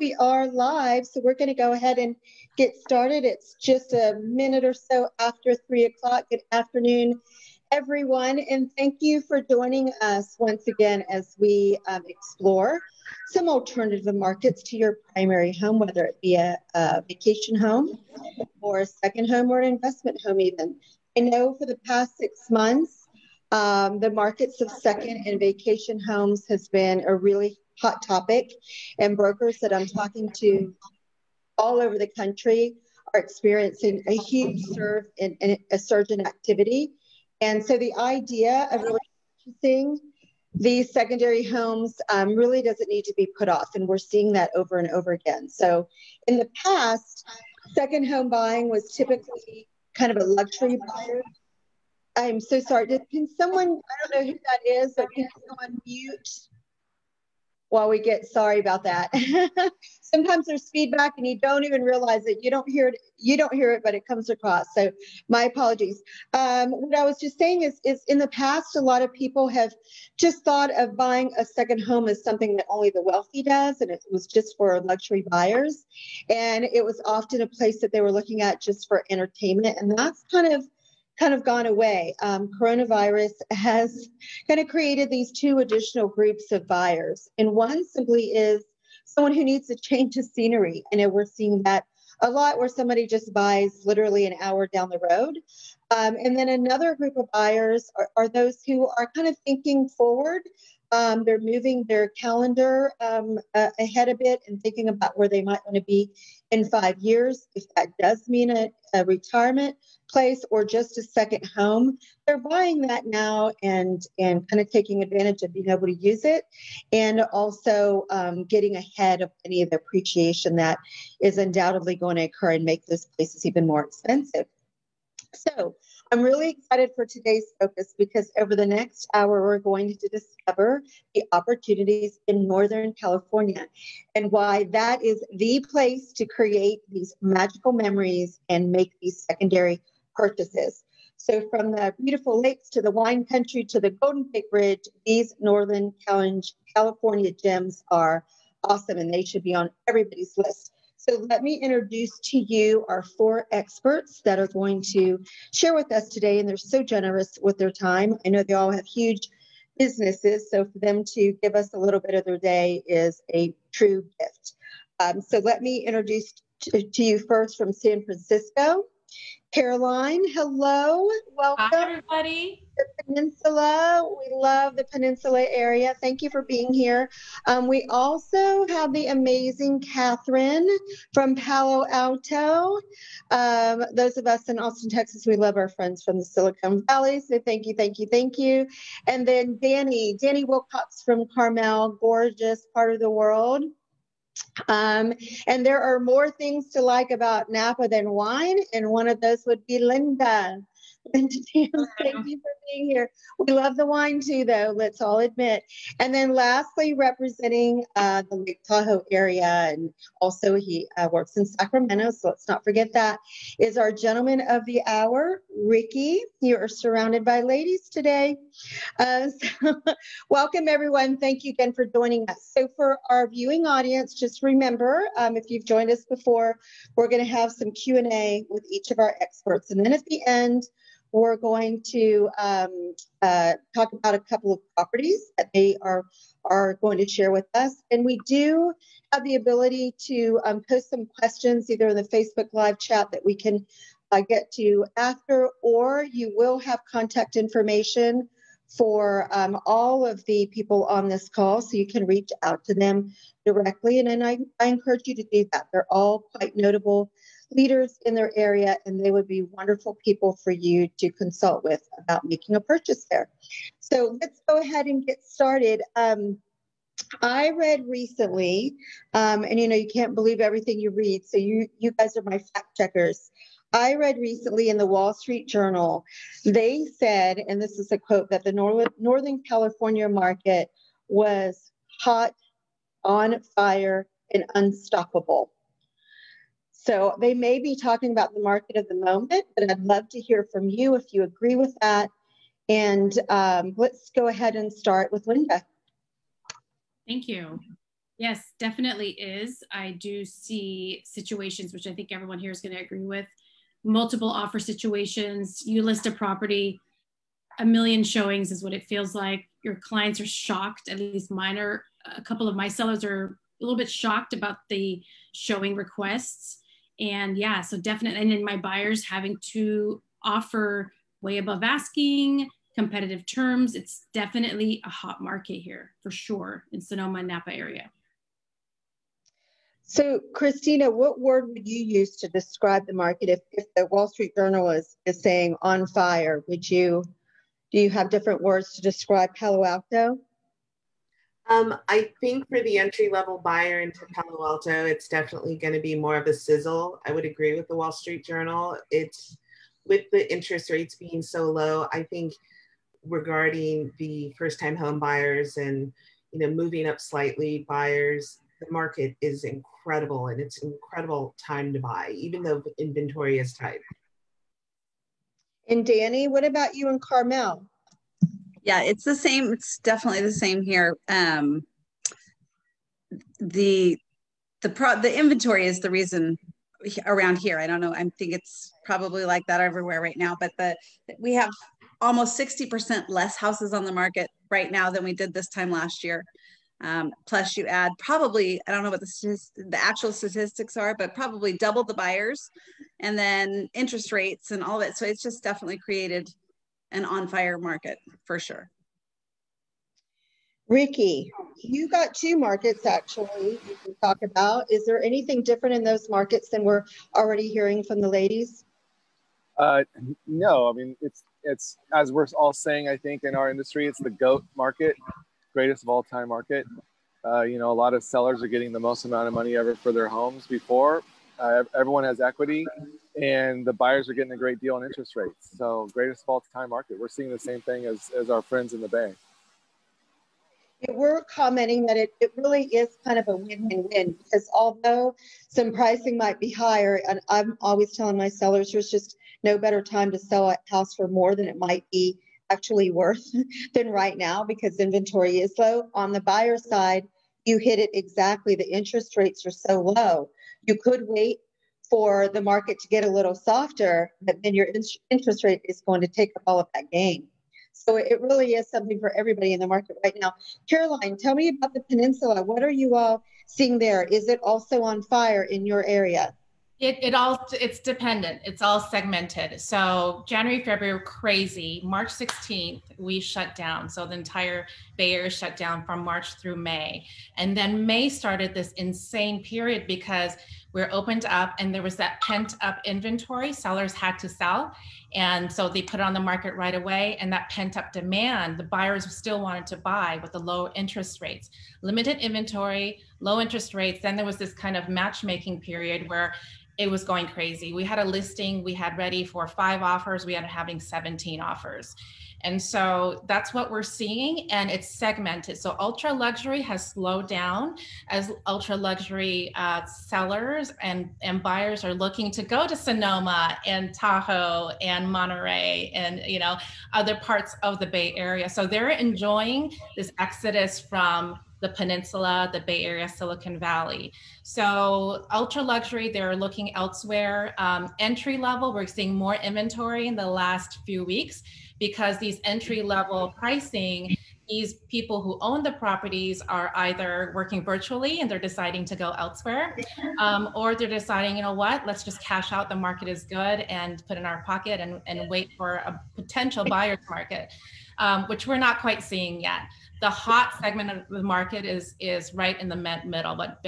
we are live, so we're going to go ahead and get started. It's just a minute or so after 3 o'clock. Good afternoon, everyone, and thank you for joining us once again as we explore some alternative markets to your primary home, whether it be a vacation home or a second home or an investment home even. I know for the past 6 months, the markets of second and vacation homes has been a really hot topic, and brokers that I'm talking to all over the country are experiencing a huge surge in activity. And so the idea of really purchasing these secondary homes really doesn't need to be put off, and we're seeing that over and over again. So in the past, second home buying was typically kind of a luxury buyer. I'm so sorry. Can someone, I don't know who that is, but can someone mute while we get, sorry about that. Sometimes there's feedback and you don't even realize it. You don't hear it, but it comes across. So my apologies. What I was just saying is in the past, a lot of people have just thought of buying a second home as something that only the wealthy does, and it was just for luxury buyers. And it was often a place that they were looking at just for entertainment. And that's kind of gone away. Coronavirus has kind of created these two additional groups of buyers. And one simply is someone who needs a change of scenery. And we're seeing that a lot where somebody just buys literally an hour down the road. And then another group of buyers are those who are kind of thinking forward. They're moving their calendar ahead a bit and thinking about where they might want to be in 5 years. If that does mean a retirement place or just a second home, they're buying that now and kind of taking advantage of being able to use it, and also getting ahead of any of the appreciation that is undoubtedly going to occur and make those places even more expensive. So I'm really excited for today's focus because over the next hour, we're going to discover the opportunities in Northern California and why that is the place to create these magical memories and make these secondary purchases. So from the beautiful lakes to the wine country to the Golden Gate Bridge, these Northern California gems are awesome and they should be on everybody's list. So let me introduce to you our 4 experts that are going to share with us today, and they're so generous with their time. I know they all have huge businesses, so for them to give us a little bit of their day is a true gift. So let me introduce to you first from San Francisco, Caroline. Hello, welcome. Hi, everybody. The Peninsula. We love the Peninsula area. Thank you for being here. We also have the amazing Catherine from Palo Alto. Those of us in Austin, Texas, we love our friends from the Silicon Valley. So thank you, thank you, thank you. And then Dani Wilcox from Carmel, gorgeous part of the world. And there are more things to like about Napa than wine, and one of those would be Linda. Linda Tams, thank you for being here. We love the wine too, though, let's all admit. And then lastly, representing the Lake Tahoe area, and also he works in Sacramento, so let's not forget that, is our gentleman of the hour, Ricky. You are surrounded by ladies today. So welcome, everyone. Thank you again for joining us. So for our viewing audience, just remember, if you've joined us before, we're going to have some Q&A with each of our experts. And then at the end, we're going to talk about a couple of properties that they are going to share with us. And we do have the ability to post some questions either in the Facebook Live chat that we can get to after, or you will have contact information for all of the people on this call, so you can reach out to them directly. And then I encourage you to do that. They're all quite notable leaders in their area, and they would be wonderful people for you to consult with about making a purchase there. So let's go ahead and get started. I read recently, and you can't believe everything you read, so you guys are my fact checkers. I read recently in the Wall Street Journal, they said, and this is a quote, that the Northern California market was hot, on fire, and unstoppable. So they may be talking about the market of the moment, but I'd love to hear from you if you agree with that. And let's go ahead and start with Linda. Thank you. Yes, definitely is. I do see situations, which I think everyone here is going to agree with, multiple offer situations. You list a property, a million showings is what it feels like. Your clients are shocked, at least mine are. A couple of my sellers are a little bit shocked about the showing requests. And yeah, so definitely, and then my buyers having to offer way above asking, competitive terms. It's definitely a hot market here for sure in Sonoma and Napa area. So, Christina, what word would you use to describe the market if the Wall Street Journal is saying on fire? Do you have different words to describe Palo Alto? I think for the entry-level buyer into Palo Alto, it's definitely going to be more of a sizzle. I would agree with the Wall Street Journal. It's with the interest rates being so low, I think regarding the first-time home buyers and moving up slightly buyers, the market is incredible, and it's an incredible time to buy, even though inventory is tight. And Dani, what about you in Carmel? Yeah, it's the same. It's definitely the same here. The inventory is the reason around here. I don't know. I think it's probably like that everywhere right now. But we have almost 60% less houses on the market right now than we did this time last year. Plus, you add probably, I don't know what the actual statistics are, but probably double the buyers, and then interest rates and all of it. So it's just definitely created an on-fire market for sure. Ricky, you got two markets actually you can talk about. Is there anything different in those markets than we're already hearing from the ladies? No, I mean, it's as we're all saying, I think in our industry, it's the GOAT market, greatest of all time market. A lot of sellers are getting the most amount of money ever for their homes before. Everyone has equity, and the buyers are getting a great deal on interest rates. So greatest of all time market. We're seeing the same thing as our friends in the Bay. We're commenting that it really is kind of a win-win-win, because although some pricing might be higher, and I'm always telling my sellers there's just no better time to sell a house for more than it might be actually worth than right now, because inventory is low. On the buyer side, you hit it exactly. The interest rates are so low. You could wait for the market to get a little softer, but then your interest rate is going to take up all of that gain. So it really is something for everybody in the market right now. Caroline, tell me about the Peninsula. What are you all seeing there? Is it also on fire in your area? It's dependent. It's all segmented. So January, February, crazy. March 16th, we shut down. So the entire Bay Area shut down from March through May. And then May started this insane period because we're opened up and there was that pent up inventory. Sellers had to sell. And so they put it on the market right away. And that pent up demand, the buyers still wanted to buy with the low interest rates, limited inventory, low interest rates. Then there was this kind of matchmaking period where it was going crazy. We had a listing we had ready for 5 offers. We ended up having 17 offers. And so that's what we're seeing, and it's segmented. So ultra luxury has slowed down as ultra luxury sellers and buyers are looking to go to Sonoma and Tahoe and Monterrey and other parts of the Bay Area. So they're enjoying this exodus from the Peninsula, the Bay Area, Silicon Valley. So ultra luxury, they're looking elsewhere. Entry level, we're seeing more inventory in the last few weeks because these entry level pricing, these people who own the properties are either working virtually and they're deciding to go elsewhere, or they're deciding, let's just cash out, the market is good, and put in our pocket and wait for a potential buyer's market, which we're not quite seeing yet. The hot segment of the market is right in the middle, what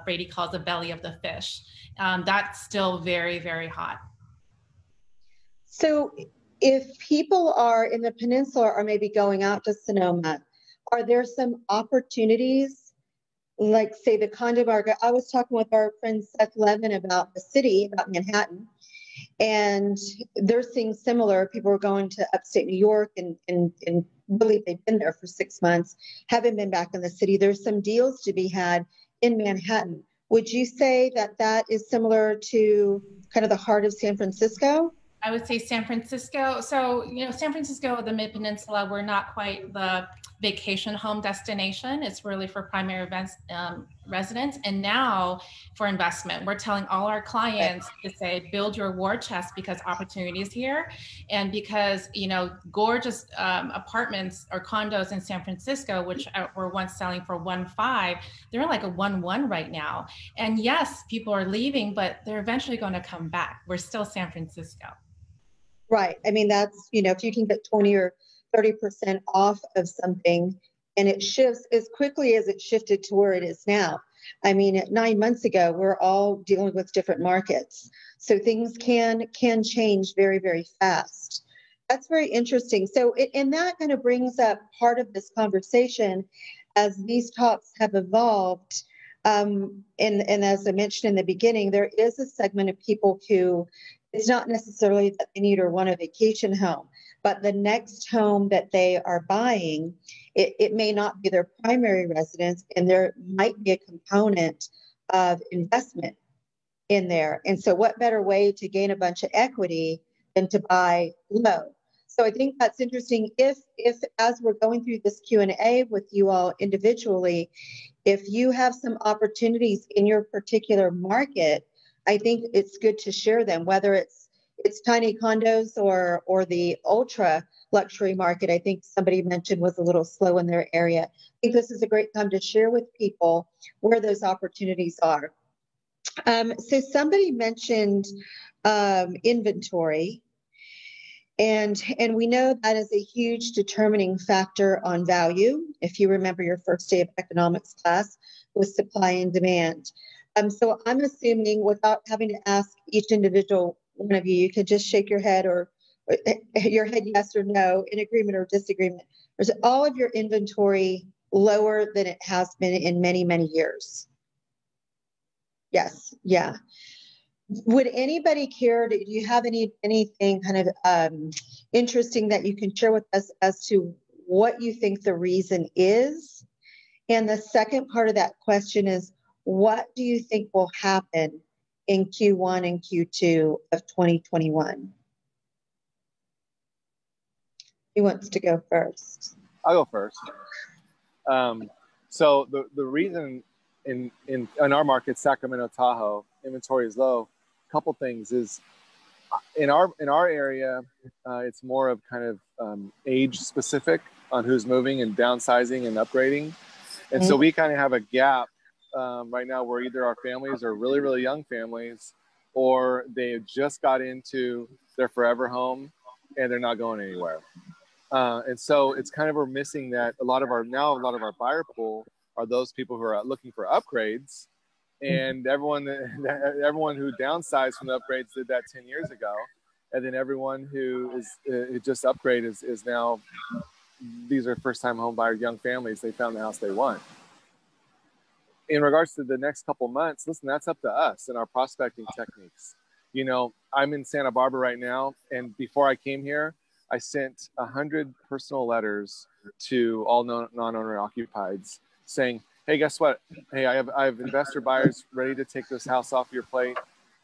Brady calls the belly of the fish. That's still very, very hot. So if people are in the Peninsula or maybe going out to Sonoma, are there some opportunities, like say the condo market? I was talking with our friend Seth Levin about the city, about Manhattan, and they're seeing similar. People are going to upstate New York and really they've been there for 6 months, haven't been back in the city. There's some deals to be had in Manhattan. Would you say that is similar to kind of the heart of San Francisco? I would say San Francisco. So, San Francisco, the Mid-Peninsula, we're not quite the vacation home destination. It's really for primary events, residents. And now for investment, we're telling all our clients to say, build your war chest because opportunity is here. And because, you know, gorgeous apartments or condos in San Francisco, which were once selling for 1.5, they're like a 1.1 right now. And yes, people are leaving, but they're eventually going to come back. We're still San Francisco. Right. I mean, that's, you know, if you can get 20 or 30% off of something and it shifts as quickly as it shifted to where it is now. I mean, 9 months ago, we're all dealing with different markets. So things can change very, very fast. That's very interesting. So, and that kind of brings up part of this conversation as these talks have evolved. And as I mentioned in the beginning, there is a segment of people who it's not necessarily that they need or want a vacation home, but the next home that they are buying, it may not be their primary residence, and there might be a component of investment in there. And so what better way to gain a bunch of equity than to buy low? So I think that's interesting. If as we're going through this Q&A with you all individually, if you have some opportunities in your particular market, I think it's good to share them, whether it's tiny condos or the ultra luxury market. I think somebody mentioned was a little slow in their area. I think this is a great time to share with people where those opportunities are. So somebody mentioned inventory, and we know that is a huge determining factor on value. If you remember your first day of economics class was supply and demand. So I'm assuming, without having to ask each individual one of you, you could just shake your head or your head yes or no, in agreement or disagreement. Is all of your inventory lower than it has been in many, many years? Yes. Yeah. Would anybody care? Do you have anything kind of interesting that you can share with us as to what you think the reason is? And the second part of that question is, what do you think will happen in Q1 and Q2 of 2021? Who wants to go first? I'll go first. So the reason in our market, Sacramento, Tahoe, inventory is low. A couple things is in our area, it's more of kind of age specific on who's moving and downsizing and upgrading, and so we kind of have a gap right now where either our families are really, really young families, or they just got into their forever home and they're not going anywhere. And so it's kind of, we're missing that. A lot of our buyer pool are those people who are looking for upgrades, and everyone who downsized from the upgrades did that 10 years ago. And then everyone who is just upgrade is now, these are first time home buyers, young families. They found the house they want. In regards to the next couple months, listen, that's up to us and our prospecting techniques. You know, I'm in Santa Barbara right now, and before I came here, I sent 100 personal letters to all non-owner occupieds saying, hey, guess what? Hey, I have investor buyers ready to take this house off your plate.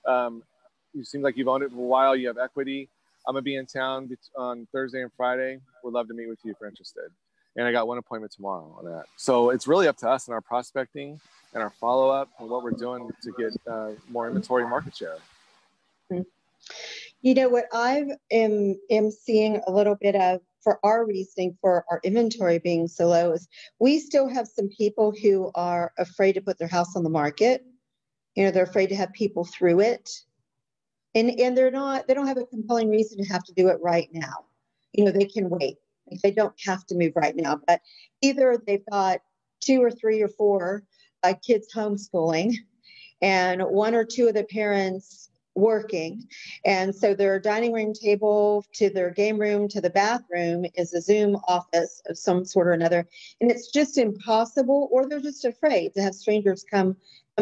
You seem like you've owned it for a while. You have equity. I'm going to be in town on Thursday and Friday. Would love to meet with you if you're interested. And I got one appointment tomorrow on that. So it's really up to us in our prospecting and our follow-up and what we're doing to get more inventory market share. You know, what I am seeing a little bit of for our reasoning for our inventory being so low is we still have some people who are afraid to put their house on the market. You know, they're afraid to have people through it. And they don't have a compelling reason to have to do it right now. You know, they can wait. They don't have to move right now, but either they've got 2 or 3 or 4 kids homeschooling and 1 or 2 of the parents working. And so their dining room table to their game room to the bathroom is a Zoom office of some sort or another. And it's just impossible, or they're just afraid to have strangers come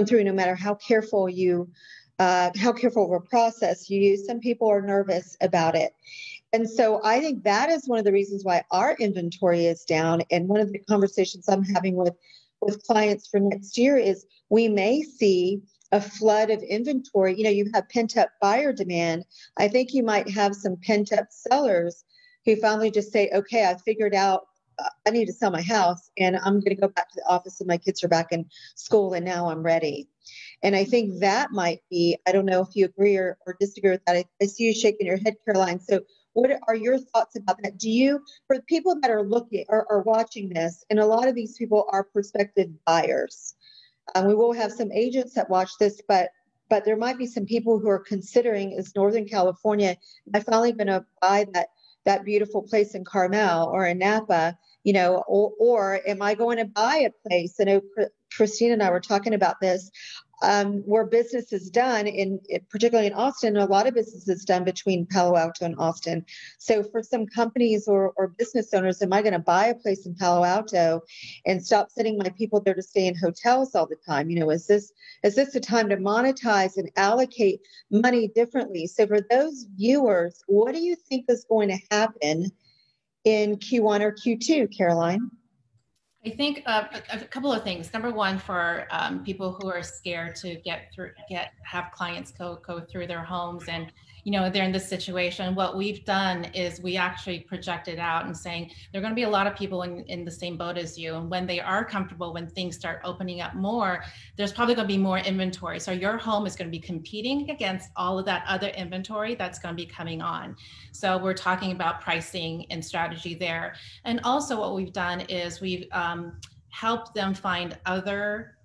through, no matter how careful of a process you use. Some people are nervous about it. And so I think that is one of the reasons why our inventory is down. And one of the conversations I'm having with clients for next year is we may see a flood of inventory. You know, you have pent up buyer demand. I think you might have some pent up sellers who finally just say, okay, I figured out I need to sell my house and I'm going to go back to the office and my kids are back in school and now I'm ready. And I think that might be, I don't know if you agree or disagree with that. I see you shaking your head, Caroline. So what are your thoughts about that? Do you, for the people that are looking or watching this, and a lot of these people are prospective buyers. We will have some agents that watch this, but there might be some people who are considering, is Northern California, am I finally going to buy that beautiful place in Carmel or in Napa, you know, or am I going to buy a place? I know Christina and I were talking about this, where business is done particularly in Austin, a lot of business is done between Palo Alto and Austin. So for some companies or business owners, am I going to buy a place in Palo Alto and stop sending my people there to stay in hotels all the time? You know, is this the time to monetize and allocate money differently? So for those viewers, what do you think is going to happen in Q1 or Q2, Caroline? I think a couple of things. Number one, for people who are scared to have clients go through their homes and, you know, they're in this situation. What we've done is we actually projected out and saying there are going to be a lot of people in the same boat as you. And when they are comfortable, when things start opening up more, there's probably going to be more inventory. So your home is going to be competing against all of that other inventory that's going to be coming on. So we're talking about pricing and strategy there. And also what we've done is we've helped them find other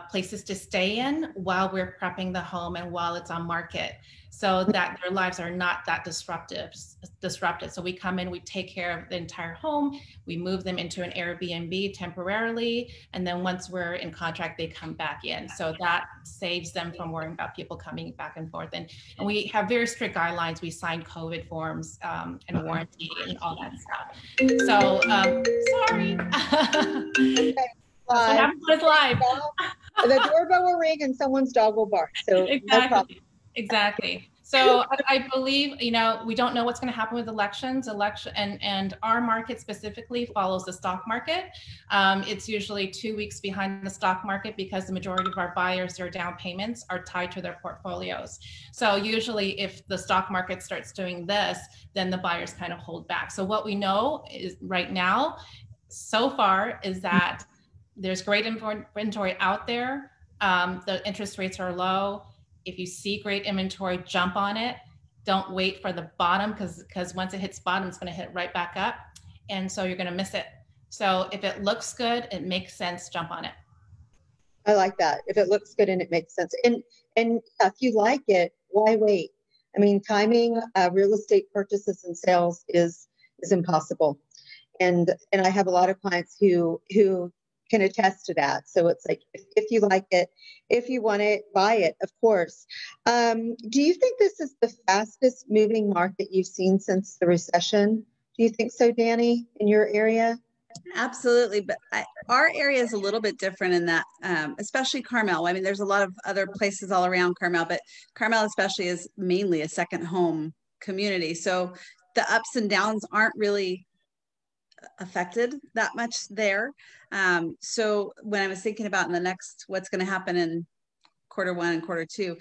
places to stay in while we're prepping the home and while it's on market, so that their lives are not that disrupted. So we come in, we take care of the entire home, we move them into an Airbnb temporarily, and then once we're in contract, they come back in. So that saves them from worrying about people coming back and forth. And we have very strict guidelines. We sign COVID forms and warranty and all that stuff. So sorry. That's what happens when it's live. The doorbell will ring and someone's dog will bark. So exactly. No problem. Exactly. So I believe, you know, we don't know what's going to happen with elections, and our market specifically follows the stock market. It's usually 2 weeks behind the stock market because the majority of our buyers, their down payments are tied to their portfolios. So usually if the stock market starts doing this, then the buyers kind of hold back. So what we know is right now, so far, is that there's great inventory out there. The interest rates are low. If you see great inventory, jump on it. Don't wait for the bottom because once it hits bottom, it's going to hit right back up. And so you're going to miss it. So if it looks good, it makes sense, jump on it. I like that. If it looks good and it makes sense. And if you like it, why wait? I mean, timing real estate purchases and sales is impossible. And I have a lot of clients who can attest to that. So it's like, if you like it, if you want it, buy it, of course. Do you think this is the fastest moving market you've seen since the recession? Do you think so, Dani, in your area? Absolutely. But our area is a little bit different in that, especially Carmel. I mean, there's a lot of other places all around Carmel, but Carmel especially is mainly a second home community. So the ups and downs aren't really affected that much there. So when I was thinking about what's going to happen in Q1 and Q2,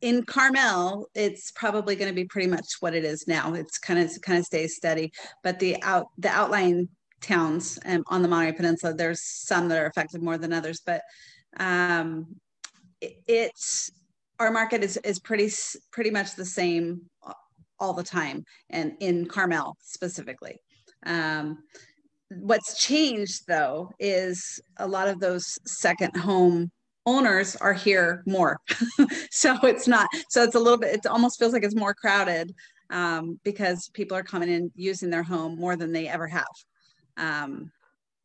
in Carmel, it's probably going to be pretty much what it is now. It's kind of stays steady, but the outlying towns on the Monterrey Peninsula, there's some that are affected more than others, but our market is pretty much the same all the time, and in Carmel specifically. What's changed though is a lot of those second home owners are here more. So it's a little bit, it almost feels like it's more crowded because people are coming in using their home more than they ever have.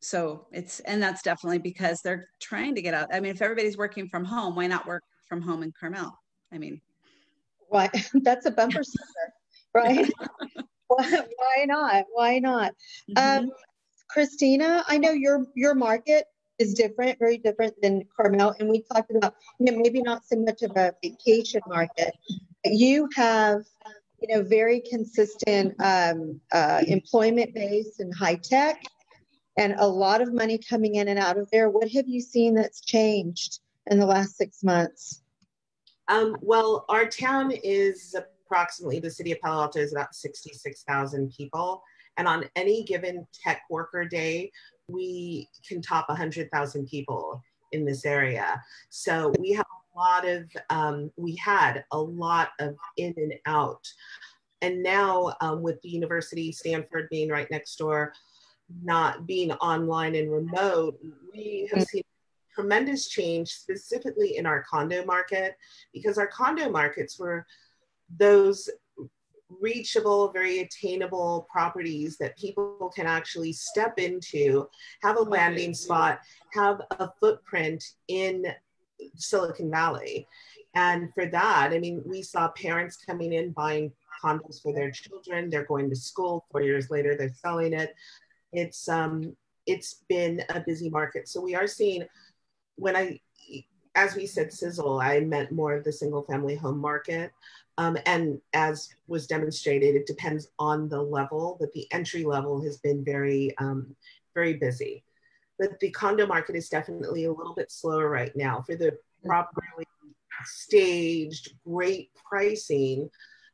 So and that's definitely because they're trying to get out. I mean, if everybody's working from home, why not work from home in Carmel? I mean, why? That's a bumper sticker, right? Why not? Why not? Mm-hmm. Christina, I know your market is different, very different than Carmel, and we talked about, maybe not so much of a vacation market, but you have, very consistent employment base and high tech, and a lot of money coming in and out of there. What have you seen that's changed in the last 6 months? Well, our town is approximately, the city of Palo Alto is about 66,000 people. And on any given tech worker day, we can top 100,000 people in this area. So we have a lot of, we had a lot of in and out. And now with the university, Stanford being right next door, not being online and remote, we have seen tremendous change specifically in our condo market, because our condo markets were those reachable, very attainable properties that people can actually step into, have a landing spot, have a footprint in Silicon Valley. And for that, I mean, we saw parents coming in buying condos for their children. They're going to school. 4 years later, they're selling it. It's been a busy market. So we are seeing, as we said, sizzle, I meant more of the single family home market. And as was demonstrated, it depends on the level, but the entry level has been very, very busy. But the condo market is definitely a little bit slower right now. For the properly staged, great pricing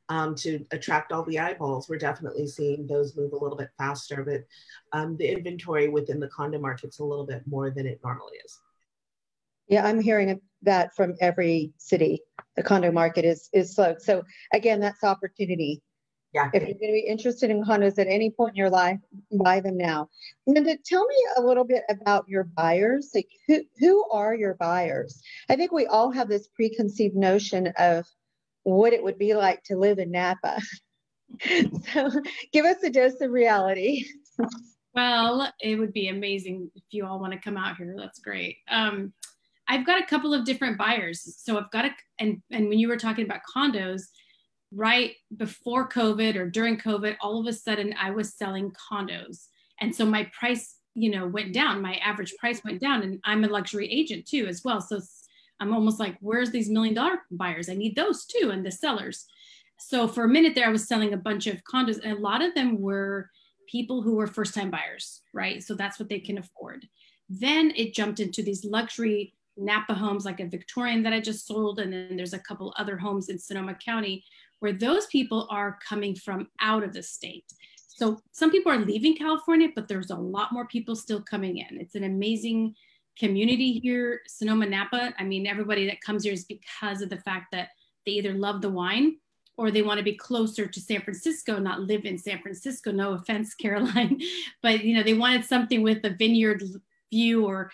to attract all the eyeballs, we're definitely seeing those move a little bit faster, but the inventory within the condo market's a little bit more than it normally is. Yeah, I'm hearing that from every city. The condo market is slow. So again, that's opportunity. Yeah. If you're going to be interested in condos at any point in your life, buy them now. Linda, tell me a little bit about your buyers. Like, who are your buyers? I think we all have this preconceived notion of what it would be like to live in Napa. So give us a dose of reality. Well, it would be amazing if you all want to come out here. That's great. I've got a couple of different buyers. So I've got and when you were talking about condos, right before COVID or during COVID, all of a sudden I was selling condos. And so my price, went down. My average price went down, and I'm a luxury agent too, as well. So I'm almost like, where's these $1 million buyers? I need those too. And the sellers. So for a minute there, I was selling a bunch of condos, and a lot of them were people who were first-time buyers, right? So that's what they can afford. Then it jumped into these luxury Napa homes, like a Victorian that I just sold. And then there's a couple other homes in Sonoma County where those people are coming from out of the state. So some people are leaving California, but there's a lot more people still coming in. It's an amazing community here, Sonoma, Napa. I mean, everybody that comes here is because of the fact that they either love the wine or they want to be closer to San Francisco, not live in San Francisco. No offense, Caroline, but they wanted something with a vineyard view, or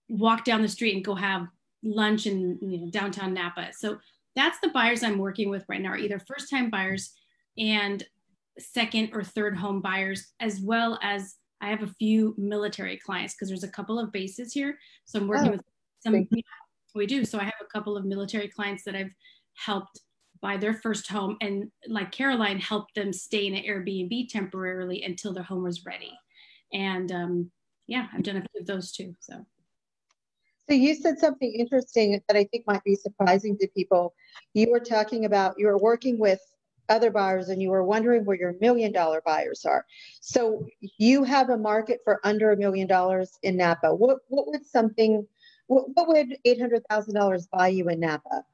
walk down the street and go have lunch in downtown Napa. So that's the buyers I'm working with right now, are either first-time buyers and second or third home buyers, as well as I have a few military clients because there's a couple of bases here. So I'm working with some, we do. So I have a couple of military clients that I've helped buy their first home, and like Caroline, helped them stay in an Airbnb temporarily until their home was ready. And yeah, I've done a few of those too. So you said something interesting that I think might be surprising to people. You were talking about you were working with other buyers and you were wondering where your $1 million buyers are. So you have a market for under $1 million in Napa. What would $800,000 buy you in Napa?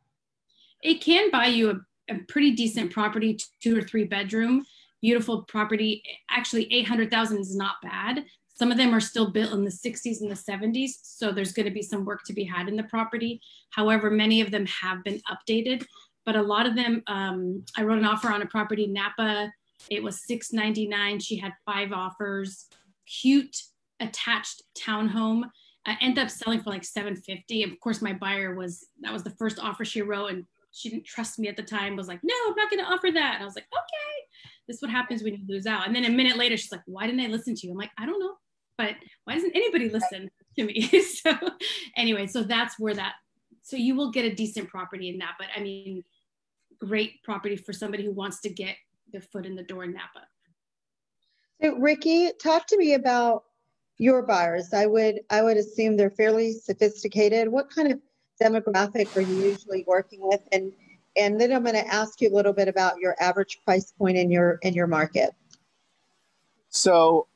It can buy you a pretty decent property, 2 or 3 bedroom, beautiful property. Actually, 800,000 is not bad. Some of them are still built in the 60s and the 70s. So there's going to be some work to be had in the property. However, many of them have been updated, but a lot of them, I wrote an offer on a property in Napa. It was $699. She had 5 offers, cute attached townhome. I ended up selling for like $750. Of course, my buyer that was the first offer she wrote, and she didn't trust me at the time, was like, no, I'm not going to offer that. And I was like, okay, this is what happens when you lose out. And then a minute later, she's like, why didn't I listen to you? I'm like, I don't know, but why doesn't anybody listen to me? So anyway, so that's where so you will get a decent property in Napa. I mean, great property for somebody who wants to get their foot in the door in Napa. So Ricky, talk to me about your buyers. I would assume they're fairly sophisticated. What kind of demographic are you usually working with? And then I'm going to ask you a little bit about your average price point in your market. So,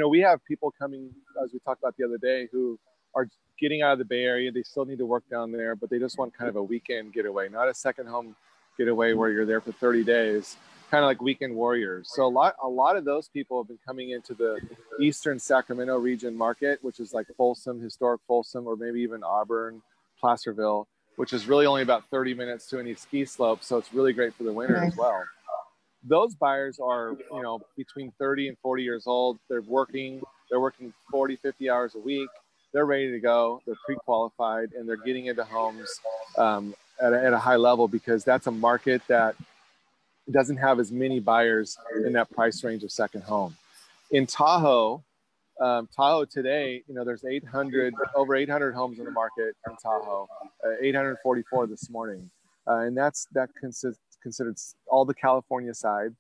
we have people coming, as we talked about the other day, who are getting out of the Bay Area. They still need to work down there, but they just want kind of a weekend getaway, not a second home getaway where you're there for 30 days. kind of like weekend warriors. So a lot of those people have been coming into the Eastern Sacramento region market, which is like Folsom, historic Folsom, or maybe even Auburn, Placerville, which is really only about 30 minutes to any ski slope. So it's really great for the winter as well. Those buyers are, you know, between 30 and 40 years old. They're working 40, 50 hours a week. They're ready to go. They're pre-qualified, and they're getting into homes at a high level, because that's a market that doesn't have as many buyers in that price range of second home. In Tahoe, Tahoe today, you know, there's over 800 homes in the market in Tahoe, 844 this morning. And that considered all the California side.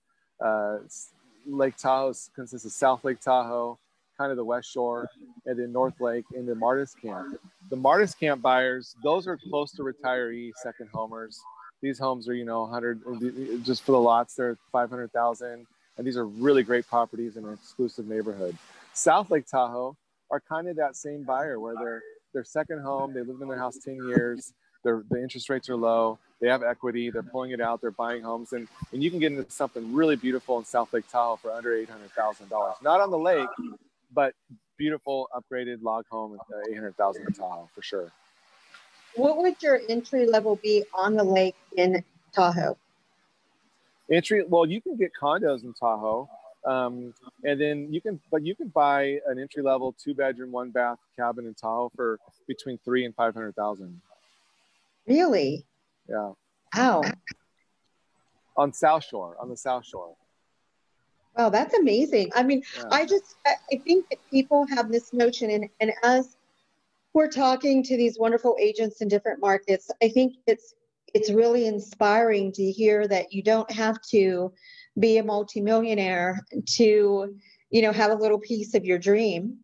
Lake Tahoe consists of South Lake Tahoe, kind of the West Shore, and then North Lake, and the Martis Camp. The Martis Camp buyers, those are close to retiree second homers. These homes are, you know, 100, just for the lots, they're 500,000. And these are really great properties in an exclusive neighborhood. South Lake Tahoe are kind of that same buyer, where they're second home, they lived in their house 10 years, the interest rates are low, they have equity, they're pulling it out, they're buying homes, and you can get into something really beautiful in South Lake Tahoe for under $800,000. Not on the lake, but beautiful upgraded log home at $800,000 in Tahoe for sure. What would your entry level be on the lake in Tahoe? Well, you can get condos in Tahoe, and then you can buy an entry level 2-bedroom, 1-bath cabin in Tahoe for between $300,000 and $500,000. Really? Yeah. Wow. On the South Shore. Wow, that's amazing. I mean, yeah. I think that people have this notion, and as we're talking to these wonderful agents in different markets, I think it's really inspiring to hear that you don't have to be a multimillionaire to, you know, have a little piece of your dream.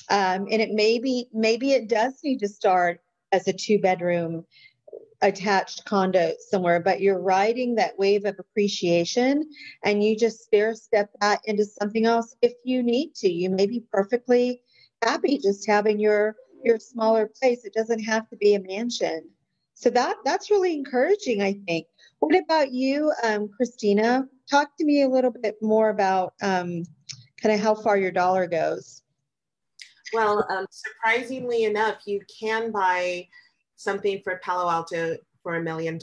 And it maybe it does need to start as a 2-bedroom attached condo somewhere, but you're riding that wave of appreciation, and you just step that into something else if you need to. You may be perfectly happy just having your smaller place. It doesn't have to be a mansion. So that's really encouraging, I think. What about you, Christina? Talk to me a little bit more about kind of how far your dollar goes. Well, surprisingly enough, you can buy something for Palo Alto for $1 million.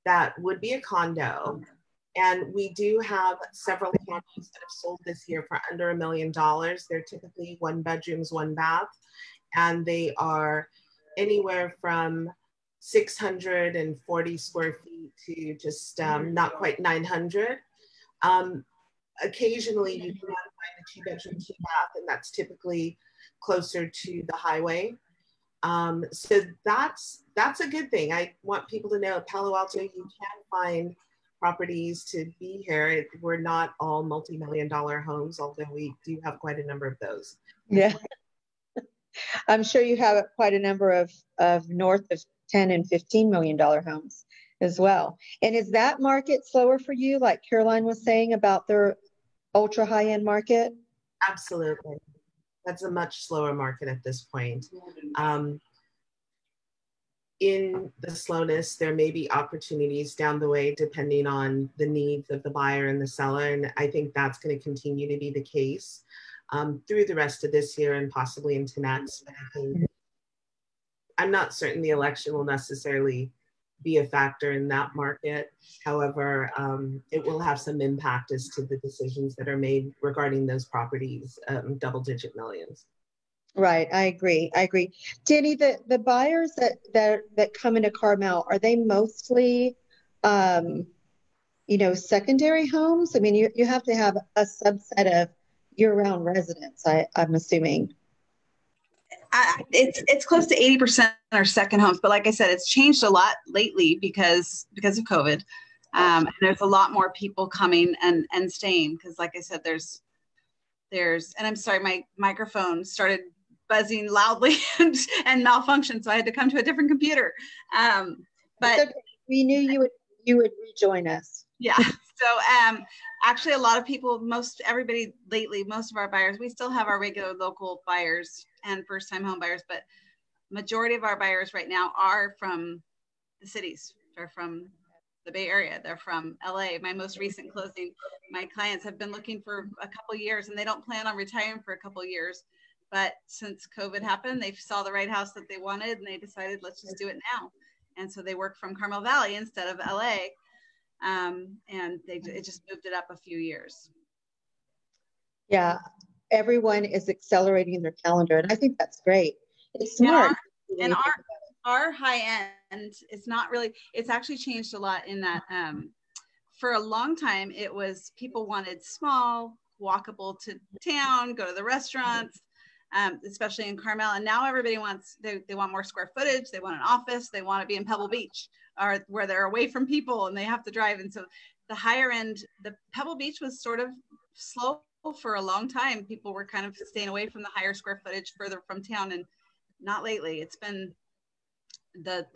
That would be a condo. And we do have several counties that have sold this year for under $1 million. They're typically 1 bedrooms, 1 bath, and they are anywhere from 640 square feet to just not quite 900. Occasionally you can find a 2-bedroom, 2-bath, and that's typically closer to the highway. So that's a good thing. I want people to know at Palo Alto, you can find properties to be here. We're not all multi-million-dollar homes, although we do have quite a number of those. Yeah. I'm sure you have quite a number of north of 10 and $15 million homes as well. And is that market slower for you, like Caroline was saying about their ultra high-end market? Absolutely. That's a much slower market at this point. In the slowness, there may be opportunities down the way depending on the needs of the buyer and the seller. And I think that's going to continue to be the case through the rest of this year and possibly into next. But I'm not certain the election will necessarily be a factor in that market. However, it will have some impact as to the decisions that are made regarding those properties, double-digit millions. Right, I agree. Dani, the buyers that come into Carmel, are they mostly, secondary homes? I mean, you have to have a subset of year-round residents, I'm assuming. It's close to 80% are second homes, but like I said, it's changed a lot lately because of COVID. And there's a lot more people coming and staying because, like I said, there's and I'm sorry, my microphone started buzzing loudly and malfunctioned, so I had to come to a different computer. But okay. We knew you would rejoin us. Yeah. So actually, a lot of people, most of our buyers, we still have our regular local buyers and first-time home buyers, but majority of our buyers right now are from the cities. They're from the Bay Area. They're from LA. My most recent closing, my clients have been looking for a couple of years and they don't plan on retiring for a couple of years. But since COVID happened, they saw the right house that they wanted and they decided, let's just do it now. And so they work from Carmel Valley instead of LA. And it just moved it up a few years. Yeah, everyone is accelerating their calendar. And I think that's great. It's smart. And our high end, it's actually changed a lot in that for a long time, it was people wanted small, walkable to town, go to the restaurants, especially in Carmel. And now everybody they want more square footage. They want an office. They want to be in Pebble Beach, or where they're away from people and they have to drive. And so the higher end, the Pebble Beach was sort of slow for a long time. People were kind of staying away from the higher square footage further from town, and not lately. It's been the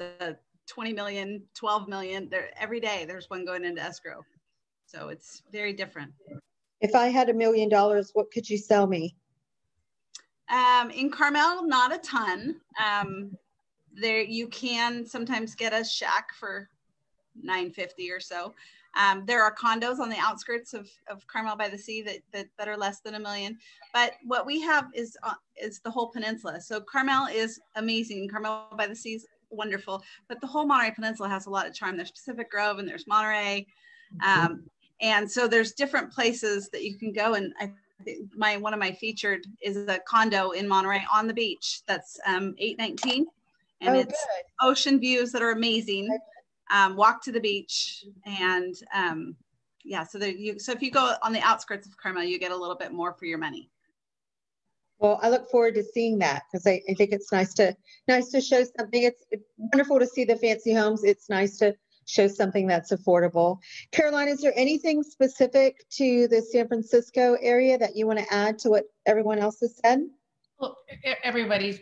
20 million, 12 million. Every day there's one going into escrow. So it's very different. If I had $1 million, what could you sell me? In Carmel, not a ton. There you can sometimes get a shack for $950 or so. There are condos on the outskirts of Carmel by the Sea that are less than $1 million. But what we have is the whole peninsula. So Carmel is amazing. Carmel by the Sea is wonderful. But the whole Monterey Peninsula has a lot of charm. There's Pacific Grove and there's Monterey. And so there's different places that you can go. And I think one of my featured is a condo in Monterey on the beach. That's $819. And it's good. Ocean views that are amazing. Walk to the beach, and yeah. So if you go on the outskirts of Carmel, you get a little bit more for your money. Well, I look forward to seeing that, because I think it's nice to show something. It's wonderful to see the fancy homes. It's nice to show something that's affordable. Caroline, is there anything specific to the San Francisco area that you want to add to what everyone else has said? Well, everybody's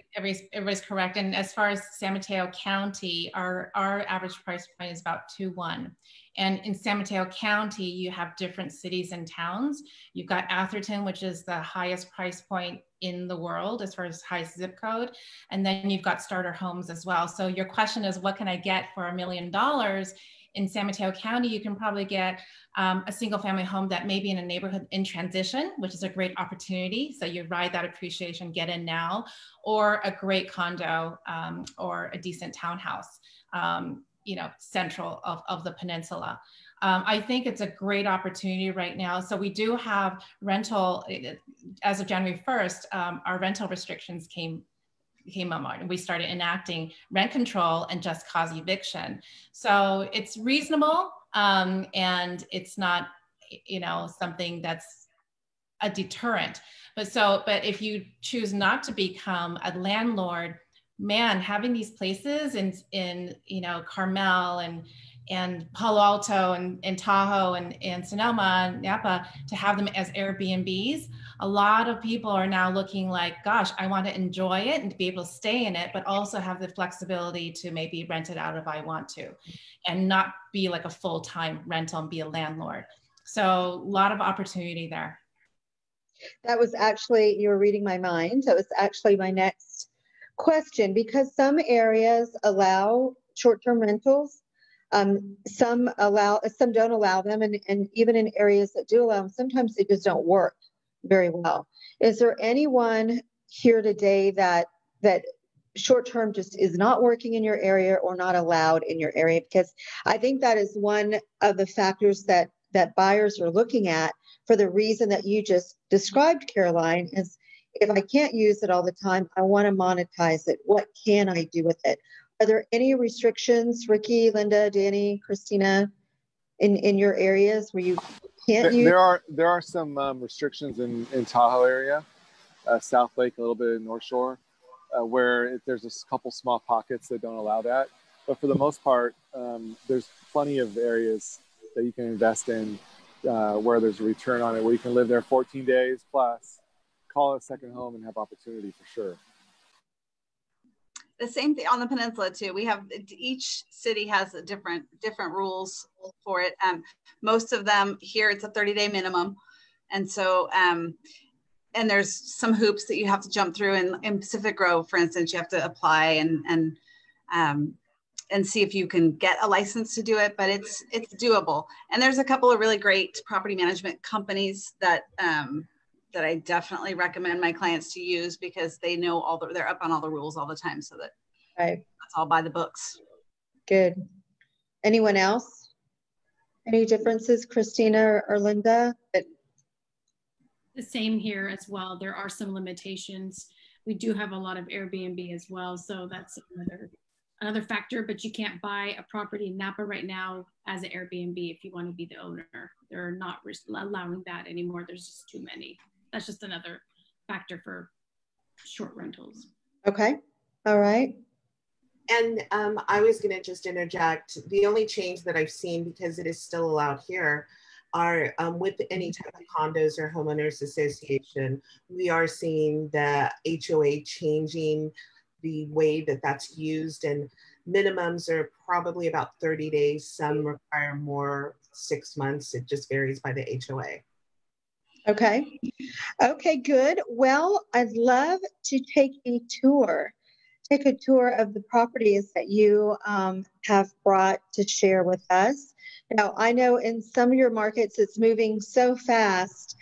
correct. And as far as San Mateo County, our average price point is about 2.1. And in San Mateo County, you have different cities and towns. You've got Atherton, which is the highest price point in the world as far as highest zip code. And then you've got starter homes as well. So your question is, what can I get for $1 million? In San Mateo County, you can probably get a single family home that may be in a neighborhood in transition, which is a great opportunity. So you ride that appreciation, get in now, or a great condo or a decent townhouse, central of the peninsula. I think it's a great opportunity right now. So we do have rental, as of January 1st, our rental restrictions came on, and we started enacting rent control and just cause eviction. So it's reasonable, and it's not, something that's a deterrent. But if you choose not to become a landlord, man, having these places in Carmel and Palo Alto and Tahoe and Sonoma and Napa, to have them as Airbnbs, a lot of people are now looking like, gosh, I want to enjoy it and to be able to stay in it, but also have the flexibility to maybe rent it out if I want to, and not be like a full-time rental and be a landlord. So a lot of opportunity there. That was actually, you were reading my mind. That was actually my next question, because some areas allow short-term rentals. Some don't allow them. And even in areas that do allow them, sometimes they just don't work very well. Is there anyone here today that short-term just is not working in your area or not allowed in your area? Because I think that is one of the factors that buyers are looking at, for the reason that you just described, Caroline, is if I can't use it all the time, I want to monetize it. What can I do with it? Are there any restrictions, Ricky, Linda, Dani, Christina, in your areas where you can't use? There are some restrictions in Tahoe area, South Lake, a little bit in North Shore, where there's a couple small pockets that don't allow that. But for the most part, there's plenty of areas that you can invest in where there's a return on it, where you can live there 14 days plus, call it a second home, and have opportunity for sure. The same thing on the peninsula too. We have, each city has a different rules for it. Most of them here, it's a 30-day minimum. And so, and there's some hoops that you have to jump through. In Pacific Grove, for instance, you have to apply and and see if you can get a license to do it, but it's doable. And there's a couple of really great property management companies that that I definitely recommend my clients to use, because they know they're up on all the rules all the time, so that that's all by the books. Good. Anyone else? Any differences, Christina or Linda? The same here as well. There are some limitations. We do have a lot of Airbnb as well, so that's another factor, but you can't buy a property in Napa right now as an Airbnb if you want to be the owner. They're not allowing that anymore. There's just too many. That's just another factor for short rentals. Okay. All right. And I was going to just interject. The only change that I've seen, because it is still allowed here, are with any type of condos or homeowners association, we are seeing the HOA changing the way that that's used, and minimums are probably about 30 days. Some require more, 6 months. It just varies by the HOA. Okay. Okay, good. Well, I'd love to take a tour of the properties that you have brought to share with us. Now, I know in some of your markets, it's moving so fast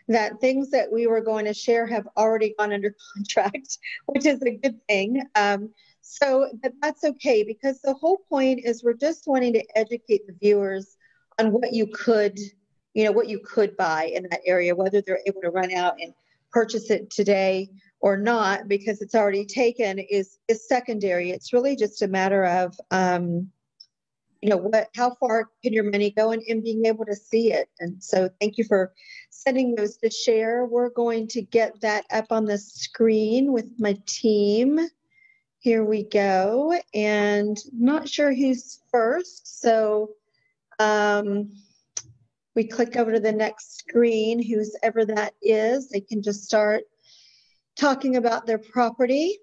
that things that we were going to share have already gone under contract, which is a good thing. But that's okay, because the whole point is we're just wanting to educate the viewers on what you could buy in that area, whether they're able to run out and purchase it today or not, because it's already taken is secondary. It's really just a matter of, how far can your money go, and being able to see it. And so thank you for sending those to share. We're going to get that up on the screen with my team. Here we go. And not sure who's first. So we click over to the next screen, who's ever that is. They can just start talking about their property.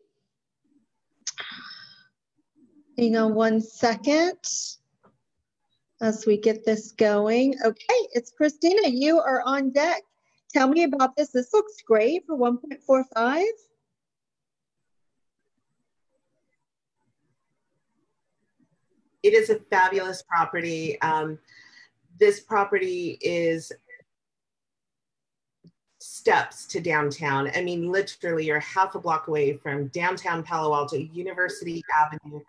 Hang on one second as we get this going. Okay, it's Christina. You are on deck. Tell me about this. This looks great for 1.45. It is a fabulous property. This property is steps to downtown. I mean, literally you're half a block away from downtown Palo Alto, University Avenue,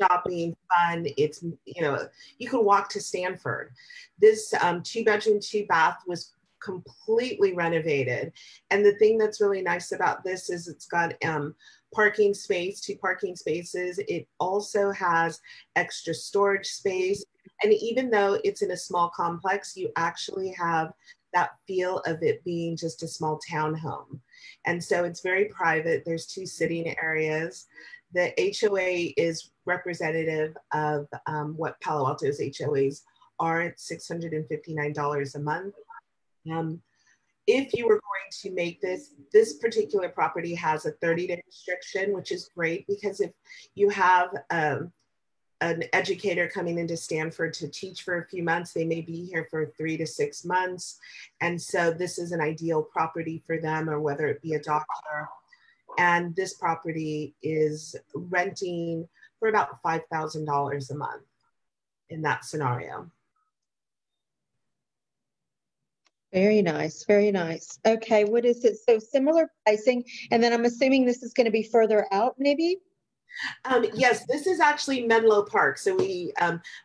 shopping, fun. It's, you can walk to Stanford. This 2-bedroom, 2-bath was completely renovated. And the thing that's really nice about this is it's got parking space, 2 parking spaces. It also has extra storage space. And even though it's in a small complex, you actually have that feel of it being just a small townhome. And so it's very private. There's 2 sitting areas. The HOA is representative of what Palo Alto's HOAs are at $659 a month. If you were going to make this particular property has a 30-day restriction, which is great, because if you have an educator coming into Stanford to teach for a few months, they may be here for 3 to 6 months. And so this is an ideal property for them, or whether it be a doctor. And this property is renting for about $5,000 a month in that scenario. Very nice, very nice. Okay, what is it? So similar pricing, and then I'm assuming this is going to be further out, maybe? Yes, this is actually Menlo Park. So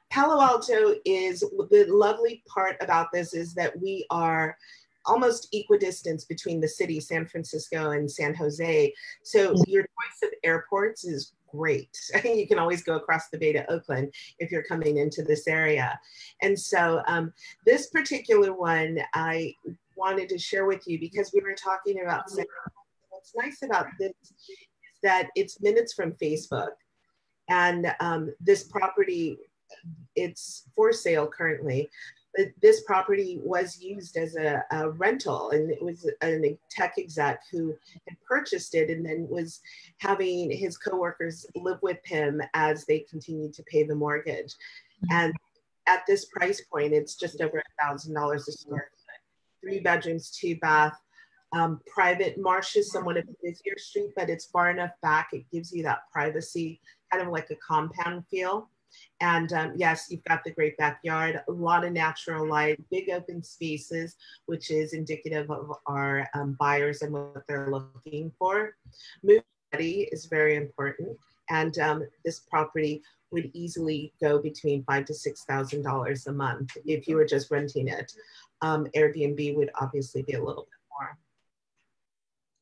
Palo Alto is, the lovely part about this is that we are almost equidistant between the city, San Francisco and San Jose. So your choice of airports is great. You can always go across the bay to Oakland if you're coming into this area. And so this particular one, I wanted to share with you because we were talking about what's nice about this that it's minutes from Facebook, and this property, it's for sale currently. But this property was used as a rental, and it was a tech exec who had purchased it and then was having his coworkers live with him as they continued to pay the mortgage. And at this price point, it's just over $1,000 a square foot, 3 bedrooms, 2 bath. Private. Marsh is somewhat of a busier street, but it's far enough back. It gives you that privacy, kind of like a compound feel. And yes, you've got the great backyard, a lot of natural light, big open spaces, which is indicative of our buyers and what they're looking for. Move ready is very important. And this property would easily go between $5,000 to $6,000 a month if you were just renting it. Airbnb would obviously be a little bit more.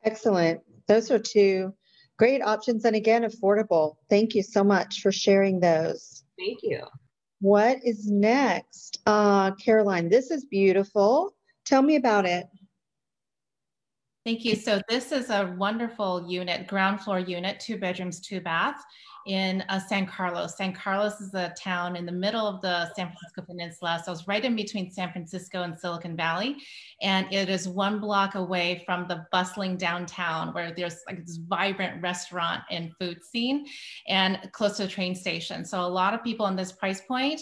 Excellent. Those are two great options. And again, affordable. Thank you so much for sharing those. Thank you. What is next? Caroline, this is beautiful. Tell me about it. Thank you. So this is a wonderful unit, ground floor unit, 2 bedrooms, 2 baths in San Carlos. San Carlos is a town in the middle of the San Francisco Peninsula. So it's right in between San Francisco and Silicon Valley. And it is 1 block away from the bustling downtown where there's like this vibrant restaurant and food scene and close to the train station. So a lot of people in this price point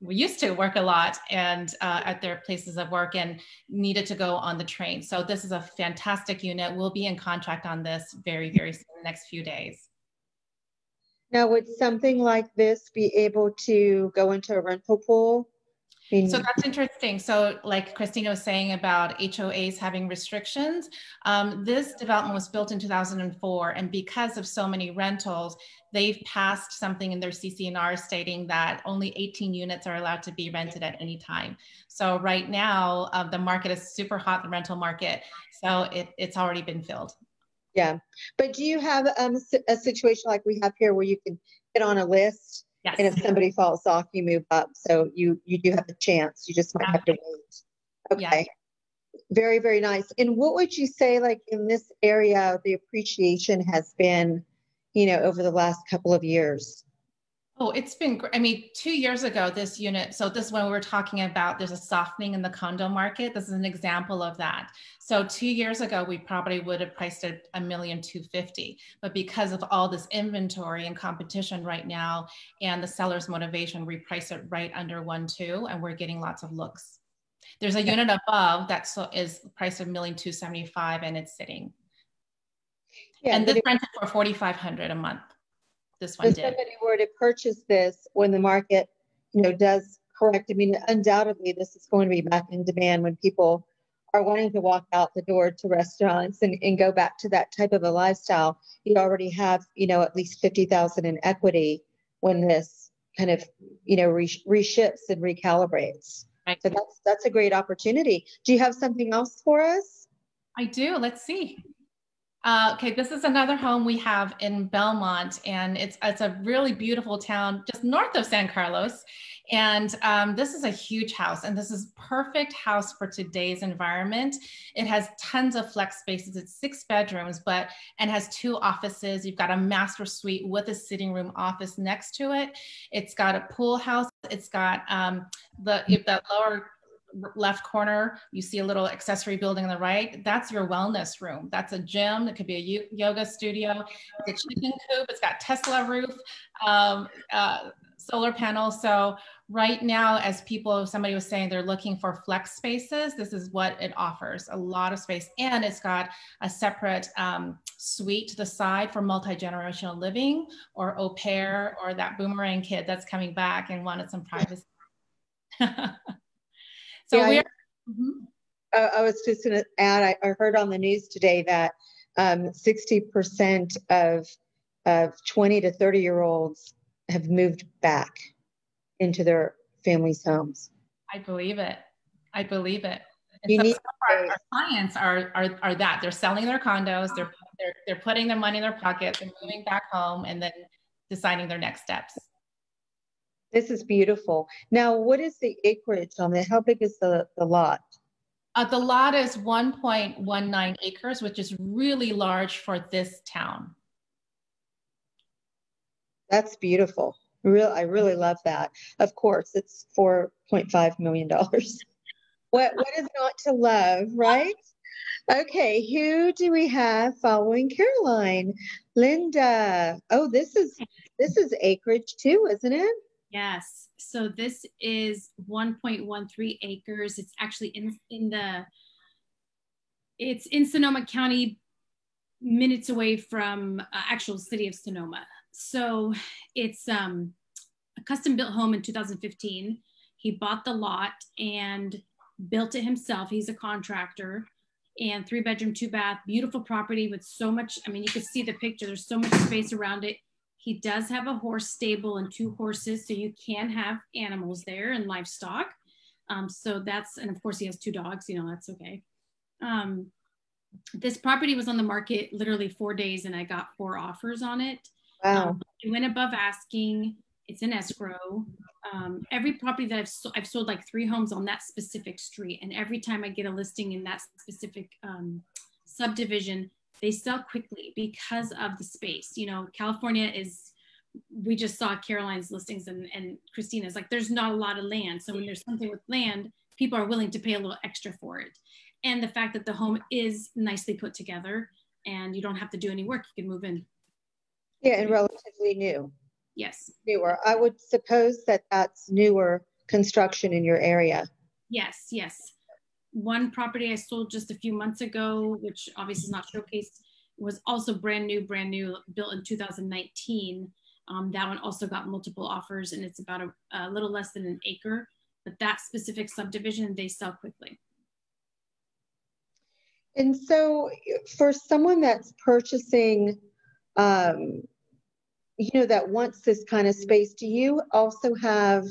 we used to work a lot and at their places of work and needed to go on the train. So this is a fantastic unit. We'll be in contract on this very, very soon, in the next few days. Now, would something like this be able to go into a rental pool? So that's interesting. So like Christina was saying about HOAs having restrictions, this development was built in 2004. And because of so many rentals, they've passed something in their CC&R stating that only 18 units are allowed to be rented at any time. So right now, the market is super hot, the rental market. So it's already been filled. Yeah. But do you have a situation like we have here where you can get on a list? Yes. And if somebody falls off, you move up. So you do have a chance. You just might have to wait. Okay. Yeah. Very, very nice. And what would you say, like in this area, the appreciation has been, over the last couple of years? Oh, it's been great. I mean, 2 years ago, this unit, so this is when we were talking about there's a softening in the condo market. This is an example of that. So 2 years ago, we probably would have priced it $1,250,000. But because of all this inventory and competition right now and the seller's motivation, we price it right under 1.2, and we're getting lots of looks. There's a unit above that is priced at $1,275,000 and it's sitting. Yeah, and this rented for $4,500 a month. This one did. If somebody were to purchase this when the market, does correct, I mean, undoubtedly this is going to be back in demand when people are wanting to walk out the door to restaurants and go back to that type of a lifestyle. You already have, at least 50,000 in equity when this kind of, reships and recalibrates. Right. So that's a great opportunity. Do you have something else for us? I do. Let's see. Okay, this is another home we have in Belmont, and it's a really beautiful town just north of San Carlos. And this is a huge house, and this is perfect house for today's environment. It has tons of flex spaces. It's 6 bedrooms, and has 2 offices. You've got a master suite with a sitting room office next to it. It's got a pool house. It's got the lower left corner, you see a little accessory building on the right. That's your wellness room. That's a gym. It could be a yoga studio. It's a chicken coop. It's got Tesla roof, solar panels. So right now, as somebody was saying, they're looking for flex spaces. This is what it offers, a lot of space. And it's got a separate suite to the side for multi-generational living or au pair or that boomerang kid that's coming back and wanted some privacy. So yeah, I was just going to add, I heard on the news today that 60% of 20 to 30-year-olds have moved back into their families' homes. I believe it. I believe it. And you need our clients are that they're selling their condos, they're putting their money in their pocket, they're moving back home, and then deciding their next steps. This is beautiful. Now, what is the acreage on it? How big is the lot? The lot is 1.19 acres, which is really large for this town. That's beautiful. I really love that. Of course, it's $4.5 million. What is not to love, right? Okay, who do we have following Caroline? Linda. Oh, this is acreage too, isn't it? Yes. So this is 1.13 acres. It's actually it's in Sonoma County, minutes away from actual city of Sonoma. So it's a custom built home in 2015. He bought the lot and built it himself. He's a contractor, and 3-bedroom, 2-bath, beautiful property with so much, I mean, you could see the picture. There's so much space around it. He does have a horse stable and 2 horses, so you can have animals there and livestock. So that's, and of course he has 2 dogs, you know, that's okay. This property was on the market literally 4 days and I got 4 offers on it. Wow. It went above asking. It's in escrow. Every property that I've sold like 3 homes on that specific street. And every time I get a listing in that specific subdivision, they sell quickly because of the space. You know, California is, we just saw Caroline's listings and Christina's, like, there's not a lot of land. So when there's something with land, people are willing to pay a little extra for it. And the fact that the home is nicely put together and you don't have to do any work, you can move in. Yeah, and relatively new. Yes. Newer. I would suppose that that's newer construction in your area. Yes, yes. One property I sold just a few months ago, which obviously is not showcased, was also brand new, built in 2019. That one also got multiple offers and it's about a little less than an acre, but that specific subdivision, they sell quickly. And so for someone that's purchasing, you know, that wants this kind of space, do you also have,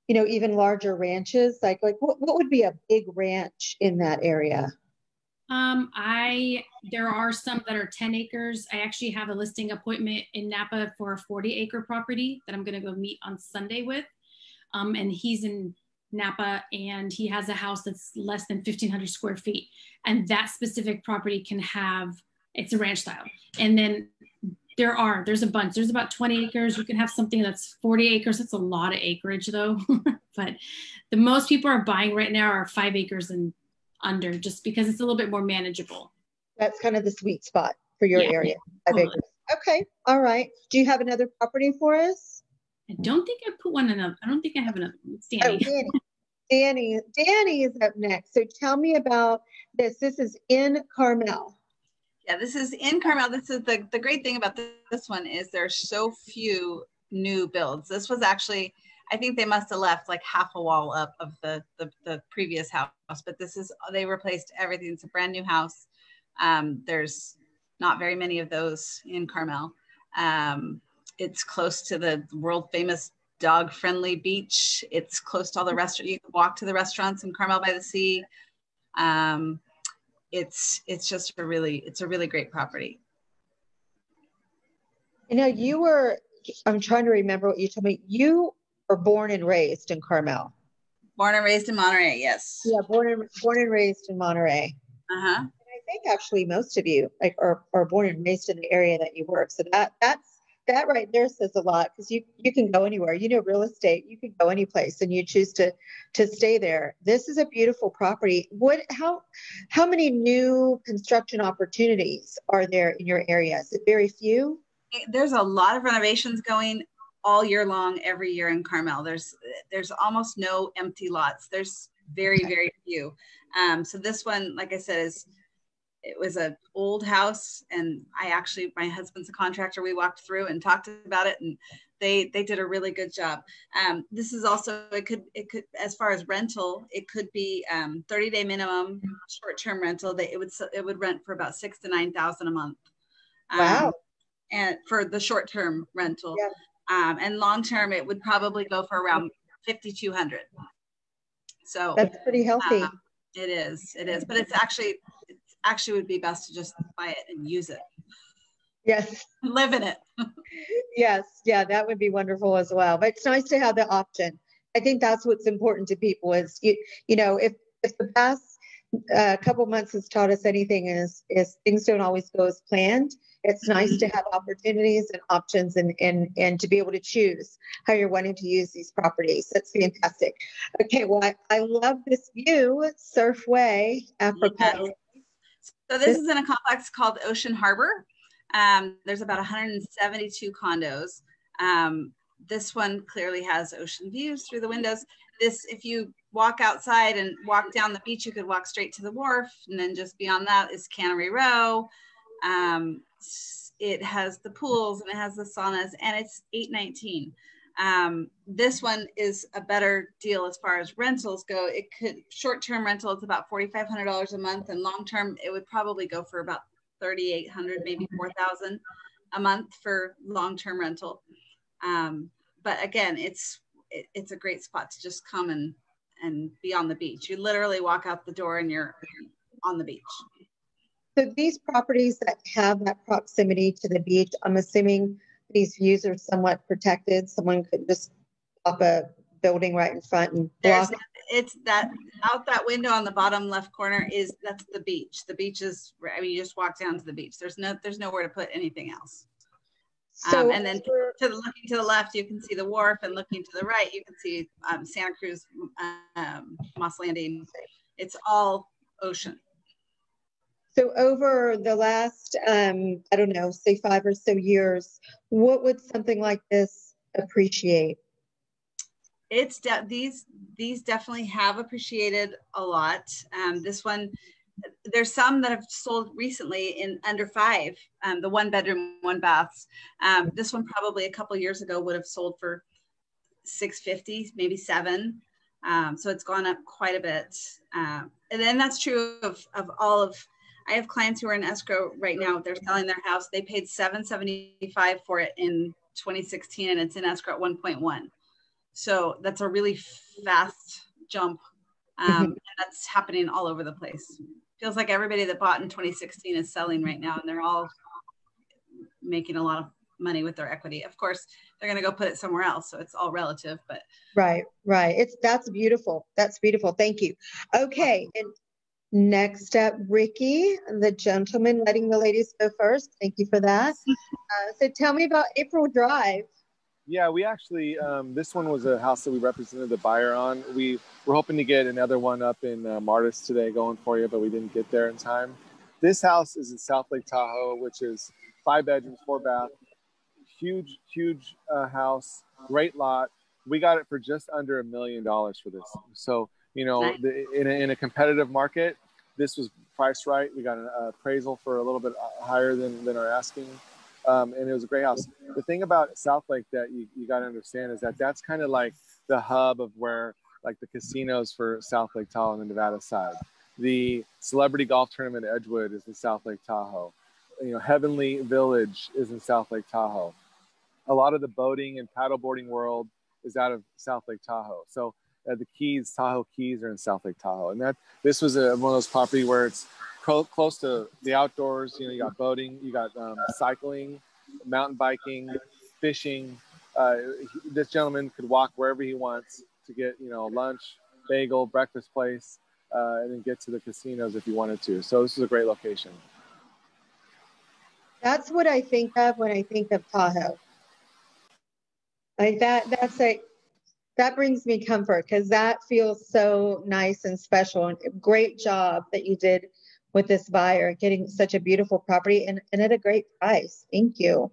you know, even larger ranches? Like what would be a big ranch in that area? There are some that are 10 acres. I actually have a listing appointment in Napa for a 40-acre property that I'm going to go meet on Sunday with. And he's in Napa and he has a house that's less than 1,500 square feet. And that specific property can have, it's a ranch style. And then there's a bunch, there's about 20 acres. You can have something that's 40 acres. That's a lot of acreage though. But the most people are buying right now are 5 acres and under, just because it's a little bit more manageable. That's kind of the sweet spot for your area. 5 Totally. acres. Okay. All right. Do you have another property for us? I don't think I put one in I don't think I have another. It's Dani. Oh, Dani is up next. So tell me about this. This is in Carmel. Yeah, this is in Carmel. This is the great thing about this one is there's so few new builds. This was actually, I think they must have left like half a wall up of the previous house, but this is, they replaced everything. It's a brand new house. There's not very many of those in Carmel. It's close to the world famous dog friendly beach. It's close to all the restaurants. You can walk to the restaurants in Carmel by the Sea. It's just it's a really great property. You know, I'm trying to remember what you told me. You were born and raised in Carmel. Born and raised in Monterrey, yes. Yeah, born and raised in Monterrey. Uh-huh. And I think actually most of you are born and raised in the area that you work. So that right there says a lot, because you can go anywhere. You know, real estate, you can go any place and you choose to stay there. This is a beautiful property. How many new construction opportunities are there in your area? Is it very few? There's a lot of renovations going all year long, every year in Carmel. There's almost no empty lots. There's very, very few. So this one, like I said, it was an old house, and my husband's a contractor. We walked through and talked about it, and they did a really good job. This is also, it could, as far as rental, it could be 30-day minimum short-term rental. It would rent for about $6,000 to $9,000 a month. Wow. And for the short-term rental. Yeah. And long-term, it would probably go for around $5,200. So that's pretty healthy. It is, but it's actually would be best to just buy it and use it. Yes. Live in it. Yes. Yeah, that would be wonderful as well. But it's nice to have the option. I think that's what's important to people is, you know, if the past couple months has taught us anything is things don't always go as planned. It's nice to have opportunities and options and to be able to choose how you're wanting to use these properties. That's fantastic. Okay, well, I love this view, Surfway, apropos. Yes. So this is in a complex called Ocean Harbor. There's about 172 condos. This one clearly has ocean views through the windows. If you walk outside and walk down the beach, you could walk straight to the wharf, and then just beyond that is Cannery Row. it has the pools and it has the saunas, and it's $819. This one is a better deal as far as rentals go. It could, short-term rental, it's about $4,500 a month, and long-term it would probably go for about $3,800, maybe $4,000 a month for long-term rental. But again, it's a great spot to just come and be on the beach. You literally walk out the door and you're on the beach. So these properties that have that proximity to the beach, I'm assuming these views are somewhat protected. Someone could just pop a building right in front and block. It's that out that window on the bottom left corner that's the beach. The beach is, I mean, you just walk down to the beach. There's nowhere to put anything else. So and then looking to the left, you can see the wharf, and looking to the right, you can see Santa Cruz, Moss Landing. It's all ocean. So over the last, I don't know, say 5 or so years, what would something like this appreciate? It's these definitely have appreciated a lot. This one, there's some that have sold recently in under 5, the 1-bedroom, 1-baths. This one probably a couple years ago would have sold for $650, maybe $7. So it's gone up quite a bit. And then that's true of all of, I have clients who are in escrow right now. They're selling their house. They paid $775 for it in 2016, and it's in escrow at 1.1. So that's a really fast jump. And that's happening all over the place. Feels like everybody that bought in 2016 is selling right now, and they're all making a lot of money with their equity. Of course, they're going to go put it somewhere else, so it's all relative. But right. That's beautiful. That's beautiful. Thank you. Okay, and next up, Ricky, the gentleman letting the ladies go first. Thank you for that. So tell me about April Drive. Yeah, we actually, this one was a house that we represented the buyer on. We were hoping to get another one up in Martis today going for you, but we didn't get there in time. This house is in South Lake Tahoe, which is 5 bedrooms, 4 bath, huge house, great lot. We got it for just under $1 million for this. So, you know, in a competitive market, this was priced right. We got an appraisal for a little bit higher than our asking. And it was a great house. The thing about South Lake that you got to understand is that that's kind of like the hub of where, like, the casinos for South Lake Tahoe on the Nevada side. The celebrity golf tournament at Edgewood is in South Lake Tahoe. You know, Heavenly Village is in South Lake Tahoe. A lot of the boating and paddleboarding world is out of South Lake Tahoe. So the Keys, Tahoe Keys, are in South Lake Tahoe. And this was one of those property where it's close to the outdoors. You know, you got boating, you got cycling, mountain biking, fishing. This gentleman could walk wherever he wants to get, you know, lunch, bagel, breakfast place, and then get to the casinos if he wanted to. So this is a great location. That's what I think of when I think of Tahoe. Like that brings me comfort, because that feels so nice and special. And great job that you did with this buyer, getting such a beautiful property and at a great price. Thank you.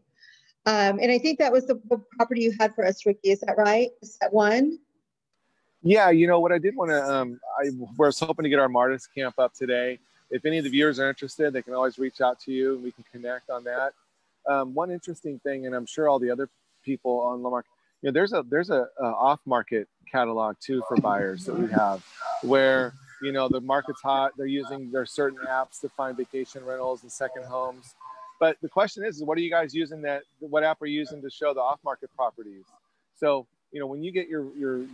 And I think that was the property you had for us, Ricky. Is that right? Is that one? Yeah, you know what, I did want to, I was hoping to get our Martis camp up today. If any of the viewers are interested, they can always reach out to you and we can connect on that. One interesting thing, and I'm sure all the other people on the market, you know, there's a off-market catalog too for buyers that we have, where, you know, the market's hot. They're using their certain apps to find vacation rentals and second homes. But the question is what are you guys using what app are you using to show the off-market properties? So, you know, when you get your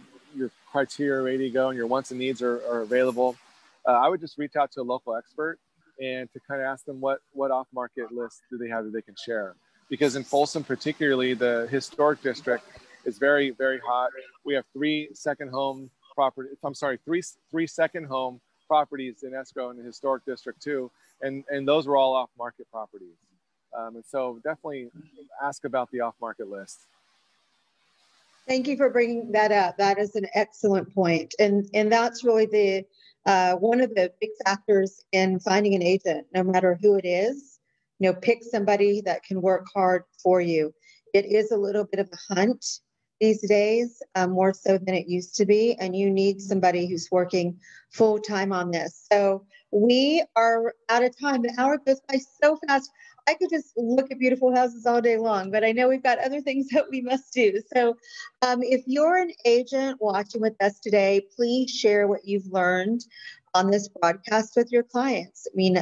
criteria ready to go and your wants and needs are available, I would just reach out to a local expert and to kind of ask them what off-market lists do they have that they can share. Because in Folsom, particularly, the historic district is very, very hot. We have three second home properties in escrow in the historic district too. And those were all off-market properties. And so definitely ask about the off-market list. Thank you for bringing that up. That is an excellent point. And that's really the one of the big factors in finding an agent, no matter who it is. You know, pick somebody that can work hard for you. It is a little bit of a hunt these days, more so than it used to be, and you need somebody who's working full time on this. So we are out of time. The hour goes by so fast. I could just look at beautiful houses all day long, but I know we've got other things that we must do. So if you're an agent watching with us today, please share what you've learned on this broadcast with your clients. I mean,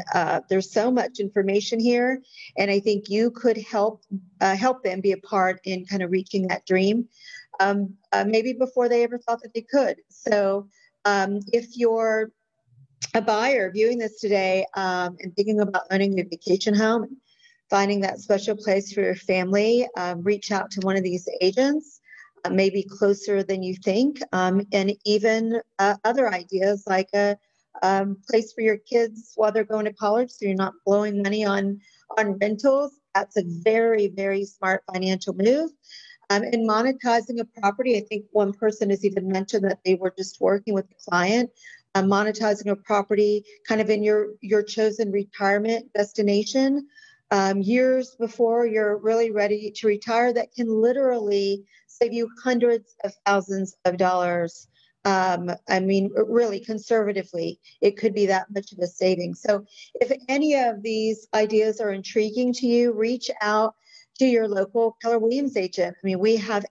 there's so much information here, and I think you could help them be a part in kind of reaching that dream, maybe before they ever thought that they could. So if you're a buyer viewing this today and thinking about owning a vacation home and finding that special place for your family, reach out to one of these agents, maybe closer than you think, and even other ideas like a place for your kids while they're going to college, so you're not blowing money on rentals. That's a very, very smart financial move. And monetizing a property, I think one person has even mentioned that they were just working with the client, monetizing a property kind of in your chosen retirement destination years before you're really ready to retire. That can literally save you hundreds of thousands of dollars. I mean, really conservatively, it could be that much of a saving. So if any of these ideas are intriguing to you, reach out to your local Keller Williams agent. I mean, we have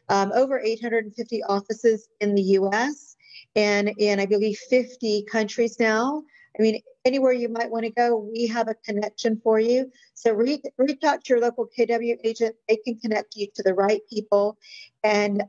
over 850 offices in the U.S. and in, I believe, 50 countries now. I mean, anywhere you might want to go, we have a connection for you. So reach out to your local KW agent. They can connect you to the right people and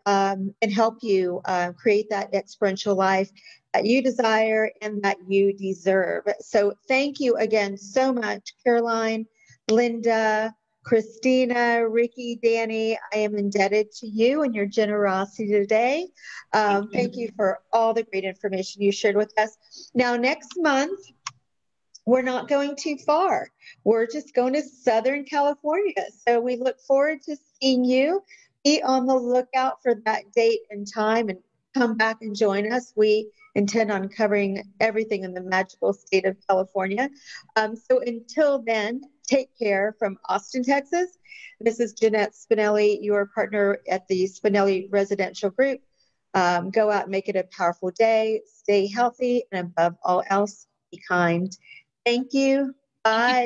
help you create that experiential life that you desire and that you deserve. So thank you again so much, Caroline, Linda, Christina, Ricky, Dani. I am indebted to you and your generosity today. Thank you for all the great information you shared with us. Now, next month, we're not going too far. We're just going to Southern California. So we look forward to seeing you. Be on the lookout for that date and time and come back and join us. We intend on covering everything in the magical state of California. So until then, take care from Austin, Texas. This is Jeannette Spinelli, your partner at the Spinelli Residential Group. Go out and make it a powerful day. Stay healthy, and above all else, be kind. Thank you. Bye.